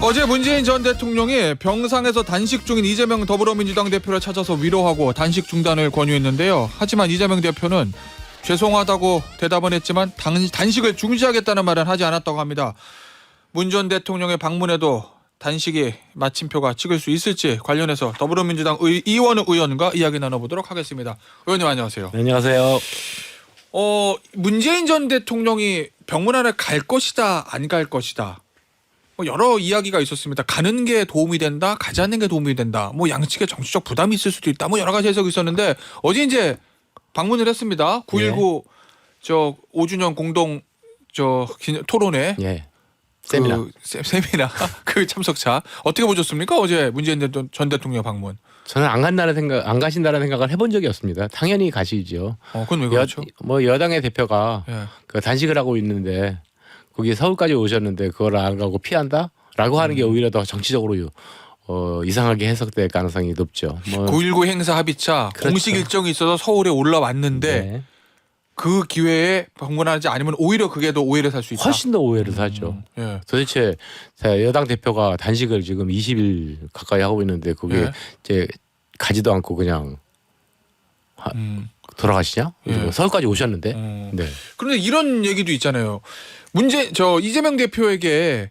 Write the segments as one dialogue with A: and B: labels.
A: 어제 문재인 전 대통령이 병상에서 단식 중인 이재명 더불어민주당 대표를 찾아서 위로하고 단식 중단을 권유했는데요. 하지만 이재명 대표는 죄송하다고 대답은 했지만 단식을 중지하겠다는 말은 하지 않았다고 합니다. 문 전 대통령의 방문에도 단식이 마침표가 찍을 수 있을지 관련해서 더불어민주당 이원우 의원과 이야기 나눠보도록 하겠습니다. 의원님 안녕하세요.
B: 네, 안녕하세요.
A: 문재인 전 대통령이 병문안을 갈 것이다 안 갈 것이다. 여러 이야기가 있었습니다. 가는 게 도움이 된다, 가지 않는 게 도움이 된다. 양측에 정치적 부담이 있을 수도 있다. 여러 가지 해석이 있었는데 어제 이제 방문을 했습니다. 9.19 5주년 공동 토론회.
B: 예. 세미나.
A: 세미나 그 참석자 어떻게 보셨습니까? 어제 문재인 전 대통령 방문.
B: 저는 안 가신다는 생각을 해본 적이 없습니다. 당연히 가시죠.
A: 그건 왜 그렇죠?
B: 여당의 대표가 그 단식을 하고 있는데 거기 서울까지 오셨는데 그걸 안 가고 피한다라고 하는 게 오히려 더 정치적으로 이상하게 해석될 가능성이 높죠.
A: 9.19 행사 합의차
B: 그렇죠.
A: 공식 일정이 있어서 서울에 올라왔는데
B: 네.
A: 그 기회에 방문하지 않으면 오히려 그게 더 오해를 살 수 있다.
B: 훨씬 더 오해를 사죠.
A: 예.
B: 도대체 여당 대표가 단식을 지금 20일 가까이 하고 있는데 거기에 이제 가지도 않고 그냥 돌아가시냐? 서울까지 오셨는데. 네.
A: 그런데 이런 얘기도 있잖아요. 이재명 대표에게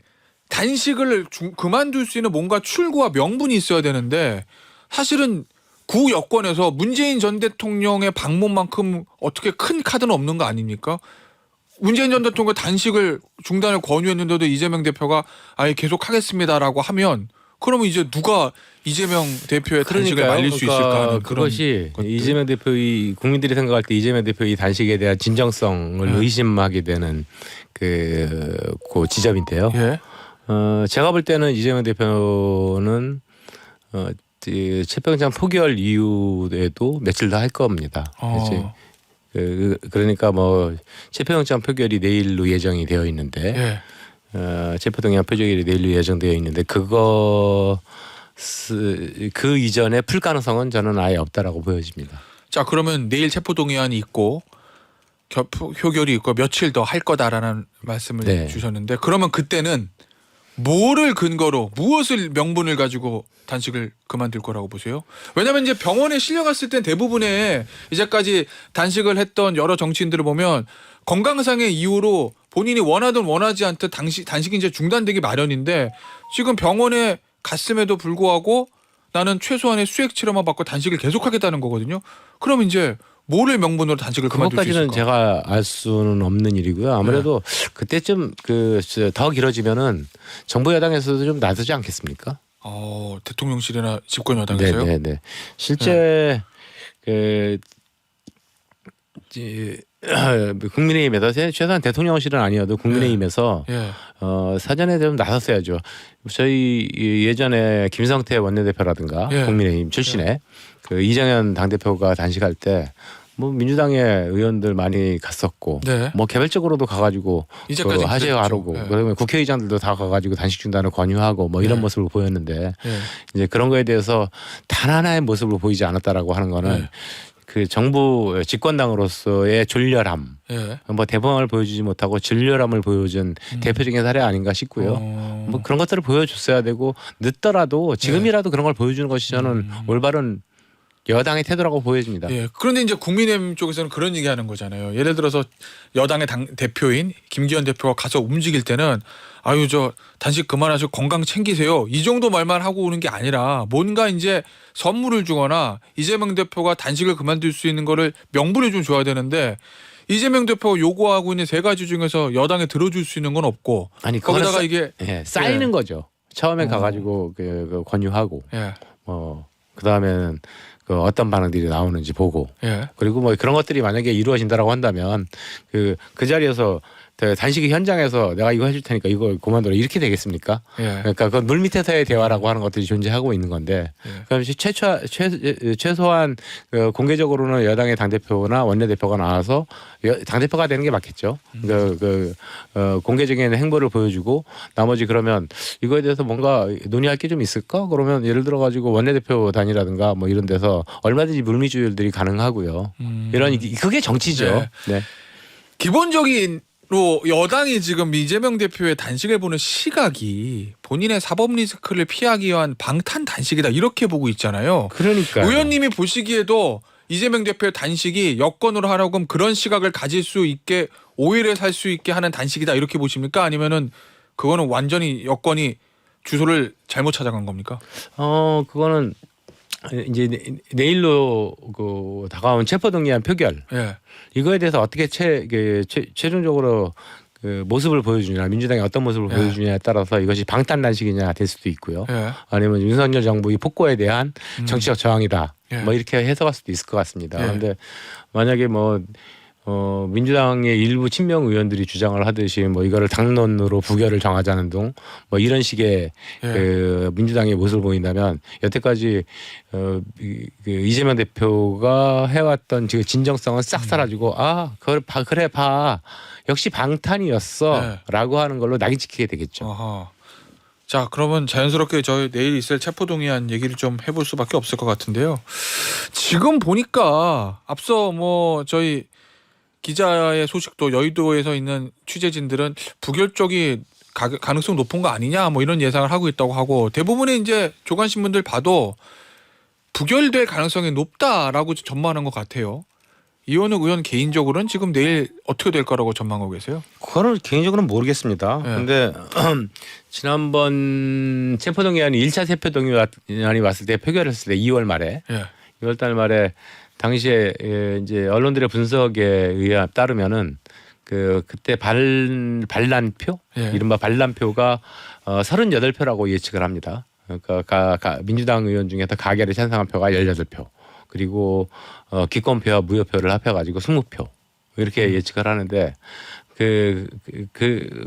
A: 단식을 그만둘 수 있는 뭔가 출구와 명분이 있어야 되는데 사실은 구 여권에서 문재인 전 대통령의 방문만큼 어떻게 큰 카드는 없는 거 아닙니까? 문재인 전 대통령 단식을 중단을 권유했는데도 이재명 대표가 아예 계속하겠습니다라고 하면 그러면 이제 누가 이재명 대표의 단식을 말릴 수 있을까 하는
B: 그것이 이재명 대표의 국민들이 생각할 때 이재명 대표의 단식에 대한 진정성을 의심하게 되는 그 지점인데요.
A: 예.
B: 제가 볼 때는 이재명 대표는 채평장 포기할 이후에도 며칠 더 할 겁니다. 그러니까 체포영장 표결이 내일로 예정이 되어 있는데 체포동의안 표결이 내일로 예정되어 있는데 그 이전에 풀 가능성은 저는 아예 없다라고 보여집니다.
A: 자, 그러면 내일 체포동의안이 있고 표결이 있고 며칠 더 할 거다라는 말씀을 주셨는데 그러면 그때는 뭐를 근거로 무엇을 명분을 가지고 단식을 그만둘 거라고 보세요? 왜냐하면 이제 병원에 실려갔을 땐 대부분의 이제까지 단식을 했던 여러 정치인들을 보면 건강상의 이유로 본인이 원하든 원하지 않든 단식이 이제 중단되기 마련인데 지금 병원에 갔음에도 불구하고 나는 최소한의 수액 치료만 받고 단식을 계속하겠다는 거거든요. 그러면 이제 뭐를 명분으로 단식을 그만둘 수 있을까?
B: 그것까지는 제가 알 수는 없는 일이고요. 아무래도 그때쯤 더 길어지면은 정부 여당에서도 좀 나서지 않겠습니까?
A: 대통령실이나 집권 여당에서요?
B: 네. 실제 국민의힘에서 최소한 대통령실은 아니어도 국민의힘에서 사전에 좀 나섰어야죠. 저희 예전에 김성태 원내대표라든가 국민의힘 출신의 이정현 당대표가 단식할 때 민주당의 의원들 많이 갔었고 개별적으로도 가가지고 하세요 하라고 그러면 국회의장들도 다 가가지고 단식 중단을 권유하고 이런 모습을 보였는데 이제 그런 거에 대해서 단 하나의 모습을 보이지 않았다라고 하는 거는 그 정부 집권당으로서의 졸렬함, 대범함을 보여주지 못하고 졸렬함을 보여준 대표적인 사례 아닌가 싶고요. 그런 것들을 보여줬어야 되고 늦더라도 지금이라도 그런 걸 보여주는 것이 저는 올바른 여당의 태도라고 보여집니다.
A: 그런데 이제 국민의힘 쪽에서는 그런 얘기하는 거잖아요. 예를 들어서 여당의 대표인 김기현 대표가 가서 움직일 때는 단식 그만하시고 건강 챙기세요. 이 정도 말만 하고 오는 게 아니라 뭔가 이제 선물을 주거나 이재명 대표가 단식을 그만둘 수 있는 거를 명분을 좀 줘야 되는데 이재명 대표가 요구하고 있는 세 가지 중에서 여당에 들어줄 수 있는 건 없고 거기다가 이게
B: 쌓이는 거죠. 처음에 가가지고 권유하고 그 다음에는 어떤 반응들이 나오는지 보고 그리고 그런 것들이 만약에 이루어진다라고 한다면 그 자리에서 단식 현장에서 내가 이거 해줄 테니까 이거 그만둬라 이렇게 되겠습니까? 그러니까 그 물밑에서의 대화라고 하는 것들이 존재하고 있는 건데 그럼 최소한 공개적으로는 여당의 당대표나 원내대표가 나와서 당대표가 되는 게 맞겠죠. 공개적인 행보를 보여주고 나머지 그러면 이거에 대해서 뭔가 논의할 게 좀 있을까? 그러면 예를 들어 가지고 원내대표 단이라든가 이런 데서 얼마든지 물밑 조율들이 가능하고요. 그게 정치죠.
A: 기본적인 여당이 지금 이재명 대표의 단식을 보는 시각이 본인의 사법 리스크를 피하기 위한 방탄 단식이다 이렇게 보고 있잖아요.
B: 그러니까
A: 의원님이 보시기에도 이재명 대표의 단식이 여권으로 하라고 그런 시각을 가질 수 있게 오해를 살 수 있게 하는 단식이다 이렇게 보십니까? 아니면은 그거는 완전히 여권이 주소를 잘못 찾아간 겁니까?
B: 그거는 이제 내일로 다가온 체포동의안 표결
A: 예.
B: 이거에 대해서 어떻게 최종적으로 그 모습을 보여주냐 민주당이 어떤 모습을 보여주냐에 따라서 이것이 방탄 단식이냐 될 수도 있고요. 아니면 윤석열 정부의 폭거에 대한 정치적 저항이다. 뭐 이렇게 해석할 수도 있을 것 같습니다. 그런데 만약에 민주당의 일부 친명 의원들이 주장을 하듯이 이거를 당론으로 부결을 정하자는 등 이런 식의 그 민주당의 모습을 보인다면 여태까지 그 이재명 대표가 해왔던 진정성은 싹 사라지고 그래 봐 역시 방탄이었어라고 하는 걸로 낙인 찍히게 되겠죠.
A: 어허. 자, 그러면 자연스럽게 저희 내일 있을 체포동의안 얘기를 좀 해볼 수밖에 없을 것 같은데요. 지금 보니까 앞서 저희 기자의 소식도 여의도에서 있는 취재진들은 부결 쪽이 가능성 높은 거 아니냐 이런 예상을 하고 있다고 하고 대부분의 이제 조간 신문들 봐도 부결될 가능성이 높다라고 전망하는 것 같아요. 이원욱 의원 개인적으로는 지금 내일 어떻게 될 거라고 전망하고 계세요?
B: 그거는 개인적으로는 모르겠습니다. 그런데 지난번 체포동의안이 1차 체포동의안이 왔을 때 표결했을 때 2월 말에 2월 달 말에 당시에 이제 언론들의 분석에 따르면은 그때 반란표 이른바 반란표가 38표라고 예측을 합니다. 그러니까 민주당 의원 중에서 가결에 찬성한 표가 18표. 그리고 기권표와 무효표를 합해가지고 20표 이렇게 예측을 하는데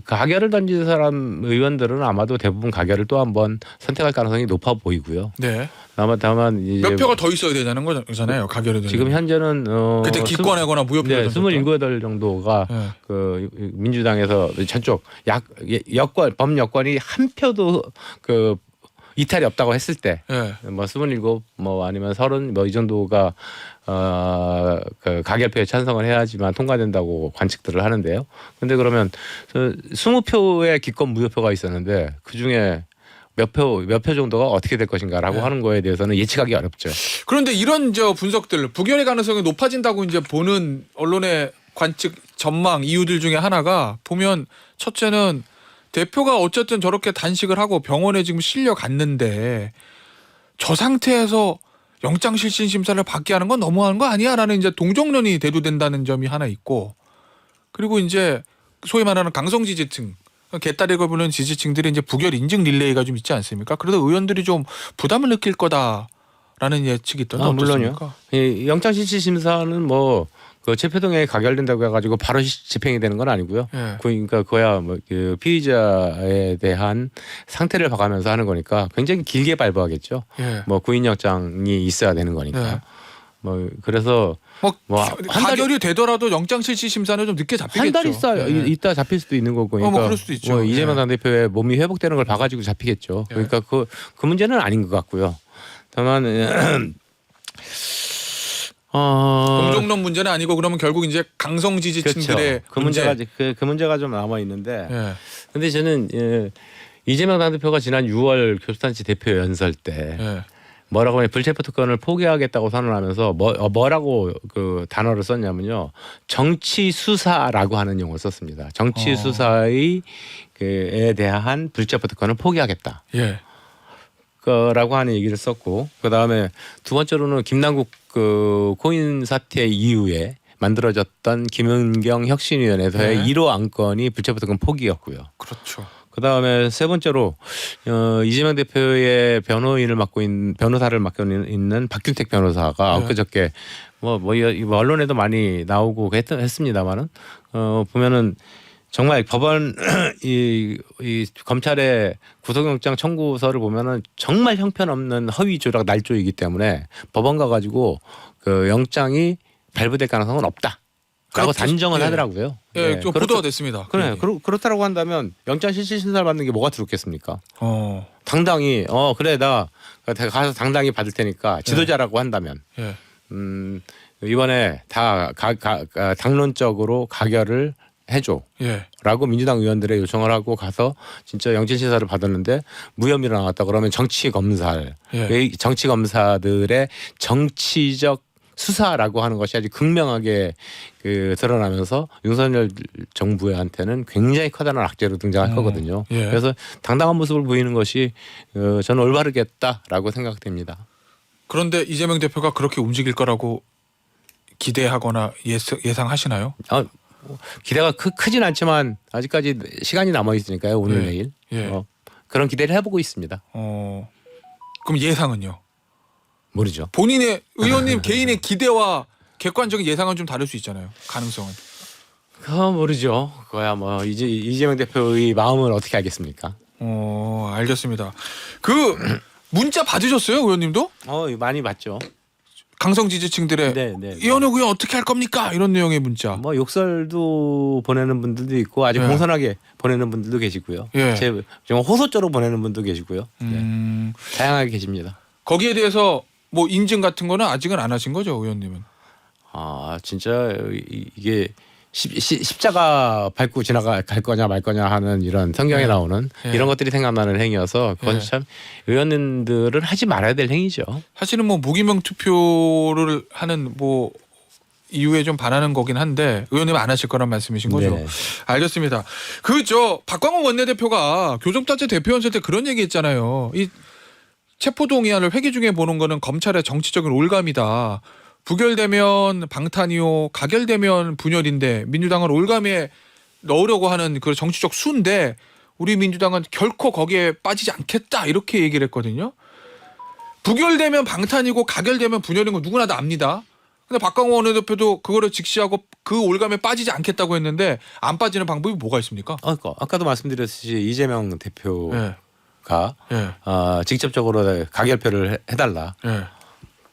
B: 가결을 던진 사람 의원들은 아마도 대부분 가결을 또 한번 선택할 가능성이 높아 보이고요.
A: 네.
B: 다만 이제
A: 몇 표가 더 있어야 되는 거잖아요. 가결에 되는.
B: 지금 현재는
A: 그때 기권하거나 무효표를
B: 27 정도가 그 민주당에서 저쪽 여권 범여권이 한 표도 이탈이 없다고 했을 때, 27, 아니면 30, 이 정도가 그 가결표에 찬성을 해야지만 통과된다고 관측들을 하는데요. 그런데 그러면 20표의 기권 무효표가 있었는데 그 중에 몇 표 정도가 어떻게 될 것인가라고 하는 거에 대해서는 예측하기 어렵죠.
A: 그런데 이런 부석들 부결의 가능성이 높아진다고 이제 보는 언론의 관측 전망 이유들 중에 하나가 보면 첫째는 대표가 어쨌든 저렇게 단식을 하고 병원에 지금 실려갔는데 저 상태에서 영장실질심사를 받게 하는 건 너무한 거 아니야라는 이제 동정론이 대두된다는 점이 하나 있고 그리고 이제 소위 말하는 강성 지지층 개딸이고 부는 지지층들이 이제 부결 인증 릴레이가 좀 있지 않습니까? 그래도 의원들이 좀 부담을 느낄 거다라는 예측이 있던데 어떻습니까?
B: 물론요. 영장실질심사는 그 체포동의안이 가결된다고 해가지고 바로 집행이 되는 건 아니고요. 그러니까 그야 그 피의자에 대한 상태를 봐가면서 하는 거니까 굉장히 길게 발부하겠죠. 구인영장이 있어야 되는 거니까. 그래서
A: 가결이 되더라도 영장실질심사는 좀 늦게 잡히겠죠.
B: 한 달 있다 잡힐 수도 있는 거고. 그러니까
A: 그럴 수도 있죠.
B: 이재명 당대표의 몸이 회복되는 걸 봐가지고 잡히겠죠. 그러니까 그 문제는 아닌 것 같고요. 다만.
A: 동정론 문제는 아니고 그러면 결국 이제 강성 지지층들의
B: 그렇죠. 그 문제가 좀 남아 있는데. 근데 저는 이재명 당대표가 지난 6월 교수단체 대표 연설 때 뭐라고 하면 불체포 특권을 포기하겠다고 선언하면서 뭐라고 그 단어를 썼냐면요. 정치 수사라고 하는 용어를 썼습니다. 정치 수사의 에 대한 불체포 특권을 포기하겠다. 라고 하는 얘기를 썼고 그다음에 두 번째로는 김남국 코인 사태 이후에 만들어졌던 김은경 혁신위원회에서의 1호 안건이 불체포 특권 포기였고요.
A: 그렇죠.
B: 그다음에 세 번째로 이재명 대표의 변호사를 맡고 있는 박균택 변호사가 엊그저께 언론에도 많이 나오고 했습니다만은 보면은 정말 법원 이 검찰의 구속영장 청구서를 보면은 정말 형편없는 허위 조작 날조이기 때문에 법원 가가지고 그 영장이 발부될 가능성은 없다. 라고 단정을 하더라고요.
A: 좀 보도가 됐습니다.
B: 그렇다라고 한다면 영장 실질심사를 받는 게 뭐가 두렵겠습니까? 당당히 그래 나 가서 당당히 받을 테니까 지도자라고 한다면 이번에 다 당론적으로 가결을 해줘.
A: 예.
B: 라고 민주당 의원들의 요청을 하고 가서 진짜 영진 심사를 받았는데 무혐의로 나왔다 그러면 정치 검살,
A: 예.
B: 정치 검사들의 정치적 수사라고 하는 것이 아주 극명하게 드러나면서 윤석열 정부한테는 굉장히 커다란 악재로 등장할 거거든요.
A: 예.
B: 그래서 당당한 모습을 보이는 것이 저는 올바르겠다라고 생각됩니다.
A: 그런데 이재명 대표가 그렇게 움직일 거라고 기대하거나 예상하시나요?
B: 기대가 크진 않지만 아직까지 시간이 남아 있으니까요. 오늘
A: 예.
B: 내일
A: 예.
B: 그런 기대를 해보고 있습니다.
A: 그럼 예상은요?
B: 모르죠.
A: 본인의 의원님 개인의 기대와 객관적인 예상은 좀 다를 수 있잖아요. 가능성은.
B: 모르죠. 그거야 뭐 이재명 대표의 마음을 어떻게 알겠습니까?
A: 알겠습니다. 그 문자 받으셨어요, 의원님도?
B: 많이 받죠.
A: 강성 지지층들의 이현욱 의원 어떻게 할 겁니까? 이런 내용의 문자.
B: 뭐 욕설도 보내는 분들도 있고 아주
A: 예.
B: 공손하게 보내는 분들도 계시고요.
A: 예.
B: 좀 호소조로 보내는 분도 계시고요. 다양하게 계십니다.
A: 거기에 대해서 뭐 인증 같은 거는 아직은 안 하신 거죠, 의원님은?
B: 진짜 이게 십자가 밟고 갈 거냐 말 거냐 하는 이런 성경에
A: 예.
B: 나오는
A: 예.
B: 이런 것들이 생각나는 행위여서 그건
A: 예.
B: 참 의원님들은 하지 말아야 될 행위죠.
A: 사실은 뭐 무기명 투표를 하는 뭐 이유에 좀 반하는 거긴 한데 의원님은 안 하실 거란 말씀이신 거죠.
B: 네.
A: 알겠습니다. 박광원 원내대표가 교정단체 대표연설 때 그런 얘기했잖아요. 이 체포동의안을 회기 중에 보는 거는 검찰의 정치적인 올감이다. 부결되면 방탄이요, 가결되면 분열인데 민주당은 올감에 넣으려고 하는 그 정치적 수인데 우리 민주당은 결코 거기에 빠지지 않겠다 이렇게 얘기를 했거든요. 부결되면 방탄이고 가결되면 분열인 건 누구나 다 압니다. 근데 박광원 원내대표도 그거를 직시하고 그 올감에 빠지지 않겠다고 했는데 안 빠지는 방법이 뭐가 있습니까?
B: 아까도 말씀드렸듯이 이재명 대표가
A: 예.
B: 직접적으로 가결표를 해달라.
A: 예.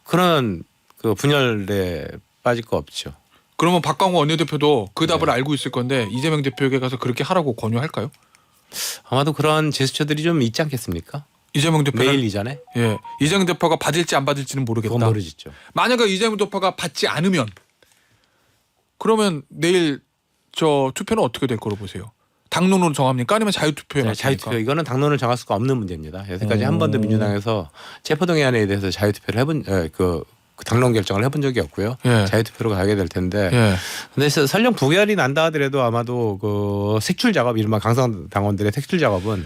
B: 그런 그 분열에 빠질 거 없죠.
A: 그러면 박광원 원내대표도 그 답을 알고 있을 건데 이재명 대표에게 가서 그렇게 하라고 권유할까요?
B: 아마도 그런 제스처들이 좀 있지 않겠습니까?
A: 이재명 대표가
B: 매일 이전에?
A: 예, 이재명 대표가 받을지 안 받을지는 모르겠다.
B: 그건 모르겠죠.
A: 만약에 이재명 대표가 받지 않으면 그러면 내일 저 투표는 어떻게 될 거로 보세요? 당론으로 정합니까? 아니면 자유투표에 맞습니까?
B: 자유투표 이거는 당론을 정할 수가 없는 문제입니다. 여태까지 한 번도 민주당에서 체포동의안에 대해서 자유투표를 해본 그 당론 결정을 해본 적이 없고요.
A: 예.
B: 자유투표로 가게 될 텐데.
A: 예.
B: 근데 설령 부결이 난다 하더라도 아마도 그 색출 작업, 이른바 강성 당원들의 색출 작업은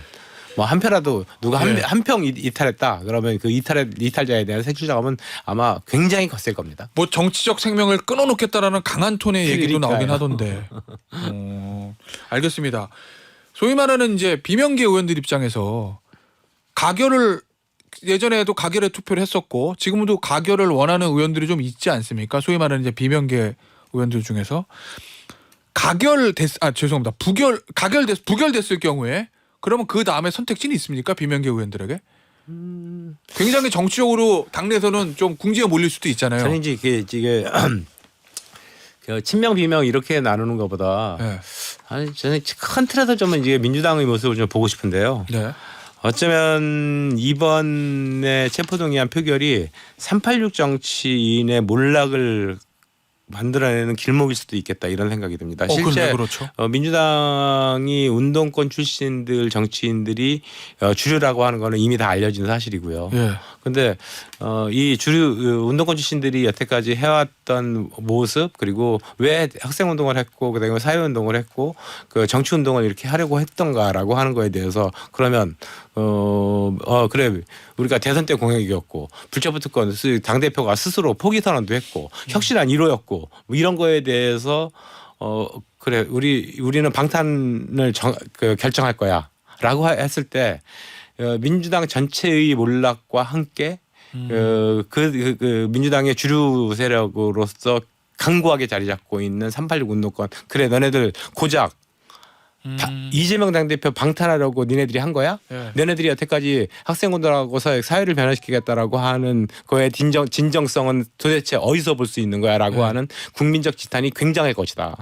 B: 뭐 한 표라도 누가 한 표 이탈했다 그러면 그 이탈자에 대한 색출 작업은 아마 굉장히 거셀 겁니다.
A: 뭐 정치적 생명을 끊어놓겠다라는 강한 톤의 얘기도 나오긴 하던데. 알겠습니다. 소위 말하는 이제 비명계 의원들 입장에서 가결을 예전에도 가결에 투표를 했었고 지금도 가결을 원하는 의원들이 좀 있지 않습니까? 소위 말하는 이제 비명계 의원들 중에서 부결됐을 경우에 그러면 그 다음에 선택지는 있습니까? 비명계 의원들에게? 굉장히 정치적으로 당내에서는 좀 궁지에 몰릴 수도 있잖아요.
B: 저는 이제 이게 그 친명 비명 이렇게 나누는 것보다
A: 네.
B: 저는 큰 틀에서 좀 이제 민주당의 모습을 좀 보고 싶은데요.
A: 네.
B: 어쩌면 이번에 체포동의안 표결이 386 정치인의 몰락을 만들어내는 길목일 수도 있겠다 이런 생각이 듭니다. 실제
A: 그렇죠.
B: 민주당이 운동권 출신들 정치인들이 주류라고 하는 거는 이미 다 알려진 사실이고요. 그런데 이 주류 운동권 출신들이 여태까지 해왔던 모습 그리고 왜 학생운동을 했고 그다음에 사회운동을 했고 그 정치운동을 이렇게 하려고 했던가라고 하는 거에 대해서 그러면 그래 우리가 대선 때 공약이었고 불체포 특권 당대표가 스스로 포기 선언도 했고 혁신안 1호였고 뭐 이런 거에 대해서 그래 우리는 방탄을 결정할 거야라고 했을 때 민주당 전체의 몰락과 함께 그 민주당의 주류 세력으로서 강고하게 자리 잡고 있는 386 운동권 그래 너네들 고작 이재명 당대표 방탄하려고 니네들이 한 거야? 너네들이 여태까지 학생운동하고서 사회를 변화시키겠다라고 하는 거의 진정성은 도대체 어디서 볼 수 있는 거야라고 하는 국민적 지탄이 굉장할 것이다.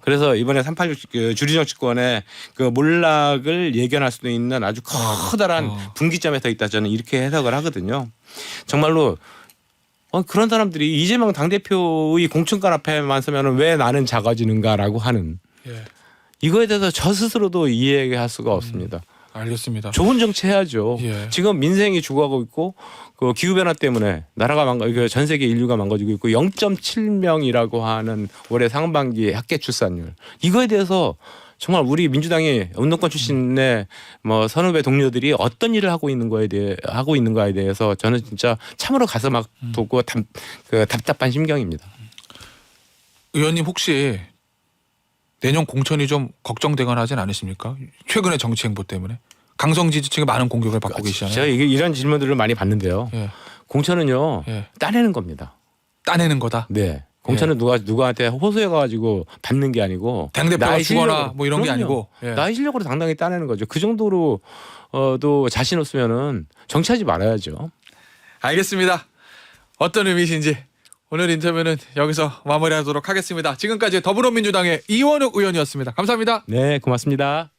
B: 그래서 이번에 386 주류 정치권의 그 몰락을 예견할 수도 있는 아주 커다란 분기점에 서 있다 저는 이렇게 해석을 하거든요. 정말로 그런 사람들이 이재명 당대표의 공천관 앞에만 서면 왜 나는 작아지는가라고 하는
A: 예.
B: 이거에 대해서 저 스스로도 이해할 수가 없습니다.
A: 알겠습니다.
B: 좋은 정치 해야죠.
A: 예.
B: 지금 민생이 죽어가고 있고 그 기후 변화 때문에 나라가 전 세계 인류가 망가지고 있고 0.7명이라고 하는 올해 상반기 학계 출산율 이거에 대해서 정말 우리 민주당이 운동권 출신의 뭐 선후배 동료들이 어떤 일을 하고 있는가에 대해서 저는 진짜 참으로 가슴 아프고 답답한 심경입니다.
A: 의원님 혹시 내년 공천이 좀 걱정되거나 하진 않으십니까? 최근의 정치 행보 때문에 강성 지지층이 많은 공격을 받고 계시잖아요.
B: 제가 이런 질문들을 많이 받는데요.
A: 예.
B: 공천은요
A: 예.
B: 따내는 겁니다.
A: 따내는 거다.
B: 네. 공천은 누구한테 호소해가지고 받는 게 아니고
A: 당대표가 주거나 뭐 이런 게
B: 그럼요.
A: 아니고 예.
B: 나의 실력으로 당당히 따내는 거죠. 그 정도로 또 자신 없으면은 정치하지 말아야죠.
A: 알겠습니다. 어떤 의미신지 오늘 인터뷰는 여기서 마무리하도록 하겠습니다. 지금까지 더불어민주당의 이원욱 의원이었습니다. 감사합니다.
B: 네, 고맙습니다.